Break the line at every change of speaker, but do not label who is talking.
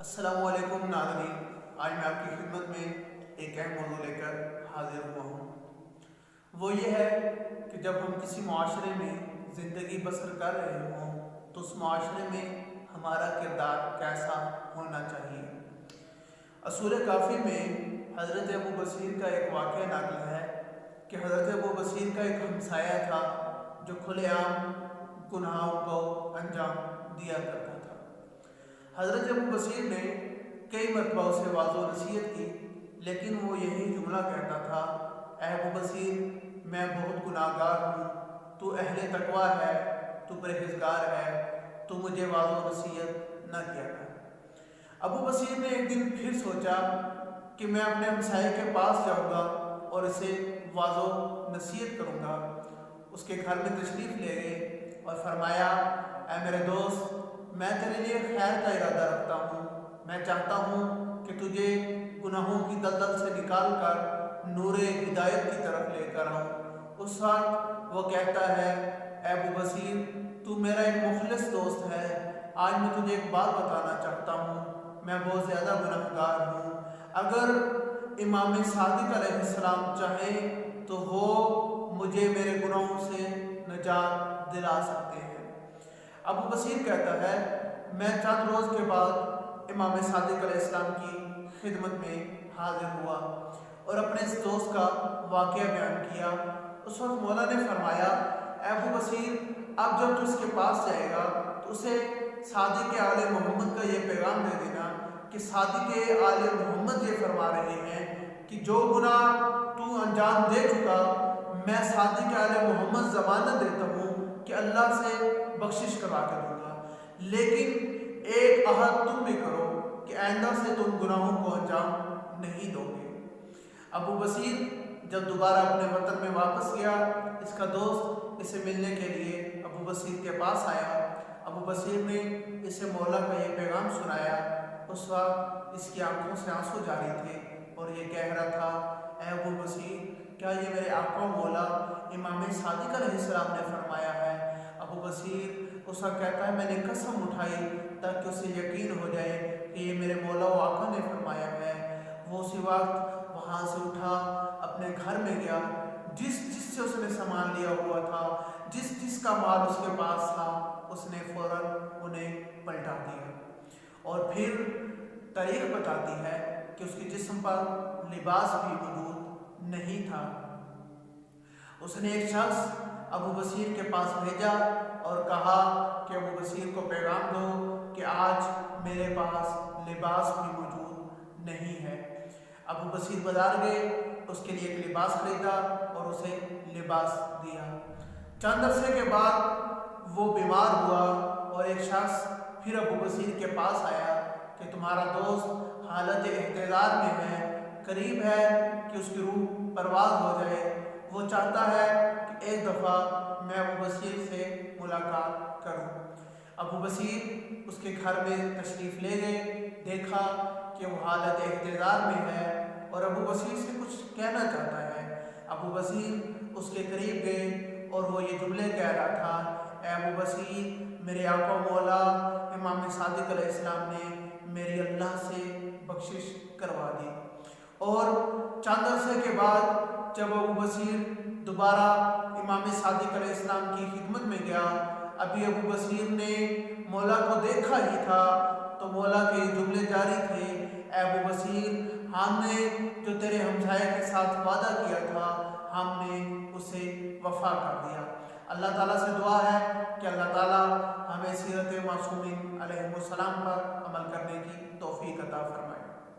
السلام علیکم ناظرین، آج میں آپ کی خدمت میں ایک اہم موضوع لے کر حاضر ہوا ہوں۔ وہ یہ ہے کہ جب ہم کسی معاشرے میں زندگی بسر کر رہے ہوں تو اس معاشرے میں ہمارا کردار کیسا ہونا چاہیے۔ اصول کافی میں حضرت ابو بصیر کا ایک واقعہ نقل ہے کہ حضرت ابو بصیر کا ایک ہمسایہ تھا جو کھلے عام گناہوں کو انجام دیا کرتا تھا۔ حضرت ابو بصیر نے کئی مرتبہ اسے واضح و نصیحت کی، لیکن وہ یہی جملہ کہتا تھا: اے ابو بصیر، میں بہت گناہ گار ہوں، تو اہل تقویٰ ہے، تو پرہیزگار ہے، تو مجھے واضح و نصیحت نہ کیا کر۔ ابو بصیر نے ایک دن پھر سوچا کہ میں اپنے ہمسائے کے پاس جاؤں گا اور اسے واضح و نصیحت کروں گا۔ اس کے گھر میں تشریف لے گئے اور فرمایا: اے میرے دوست، میں تیرے لیے خیر کا ارادہ رکھتا ہوں۔ میں چاہتا ہوں کہ تجھے گناہوں کی دلدل سے نکال کر نور ہدایت کی طرف لے کر آؤں۔ اس وقت وہ کہتا ہے: اے ابو بصیر، تو میرا ایک مخلص دوست ہے، آج میں تجھے ایک بات بتانا چاہتا ہوں۔ میں بہت زیادہ گناہ گار ہوں۔ اگر امام صادق علیہ السلام چاہیں تو وہ مجھے میرے گناہوں سے نجات دلا سکتے ہیں۔ ابو بصیر کہتا ہے: میں چند روز کے بعد امام صادق علیہ السلام کی خدمت میں حاضر ہوا اور اپنے اس دوست کا واقعہ بیان کیا۔ اس وقت مولا نے فرمایا: اے ابو بصیر، اب جب تو اس کے پاس جائے گا تو اسے صادق آل محمد کا یہ پیغام دے دینا کہ صادق آل محمد یہ فرما رہے ہیں کہ جو گناہ تو انجام دے چکا، میں صادق آل محمد ضمانت دیتا ہوں کہ اللہ سے بخشش کروا کے دوں گا، لیکن ایک عہد تم بھی کرو کہ آئندہ سے تم گناہوں کو انجام نہیں دو گے۔ ابو بصیر جب دوبارہ اپنے وطن میں واپس گیا، اس کا دوست اسے ملنے کے لیے ابو بصیر کے پاس آیا۔ ابو بصیر نے اسے مولا کا یہ پیغام سنایا۔ اس وقت اس کی آنکھوں سے آنسو جاری تھے اور یہ کہہ رہا تھا: اے ابو بصیر، کیا یہ میرے آقا مولا امام صادق علیہ السلام نے فرمایا ہے؟ ابو بصیر اس وقت کہتا ہے: میں نے قسم اٹھائی تاکہ اسے یقین ہو جائے کہ یہ میرے مولا و آقا نے فرمایا ہے۔ وہ اسی وقت وہاں سے اٹھا، اپنے گھر میں گیا، جس سے اس نے سامان لیا ہوا تھا، جس کا مال اس کے پاس تھا، اس نے فوراً انہیں پلٹا دیا۔ اور پھر تاریخ بتاتی ہے کہ اس کے جسم پر لباس بھی موجود نہیں تھا۔ اس نے ایک شخص ابو بصیر کے پاس بھیجا اور کہا کہ ابو بصیر کو پیغام دو کہ آج میرے پاس لباس بھی موجود نہیں ہے۔ ابو بصیر بازار گئے، اس کے لیے ایک لباس خریدا اور اسے لباس دیا۔ چند عرصے کے بعد وہ بیمار ہوا اور ایک شخص پھر ابو بصیر کے پاس آیا کہ تمہارا دوست حالت احتضار میں ہے، قریب ہے کہ اس کی روح پرواز ہو جائے۔ وہ چاہتا ہے کہ ایک دفعہ میں ابو بصیر سے ملاقات کروں۔ ابو بصیر اس کے گھر میں تشریف لے گئے، دیکھا کہ وہ حالت احتضار میں ہے اور ابو بصیر سے کچھ کہنا چاہتا ہے۔ ابو بصیر اس کے قریب گئے اور وہ یہ جملے کہہ رہا تھا: اے ابو بصیر، میرے آقا مولا امام صادق علیہ السلام نے میری اللہ سے بخشش کروا دی۔ اور چند عرصے کے بعد جب ابو بصیر دوبارہ امام صادق علیہ السلام کی خدمت میں گیا، ابھی ابو بصیر نے مولا کو دیکھا ہی تھا تو مولا کے یہ جملے جاری تھے: اے ابو بصیر، ہم نے جو تیرے ہمسائے کے ساتھ وعدہ کیا تھا، ہم نے اسے وفا کر دیا۔ اللہ تعالیٰ سے دعا ہے کہ اللہ تعالیٰ ہمیں سیرت معصومین علیہ السلام پر عمل کرنے کی توفیق عطا فرمائے۔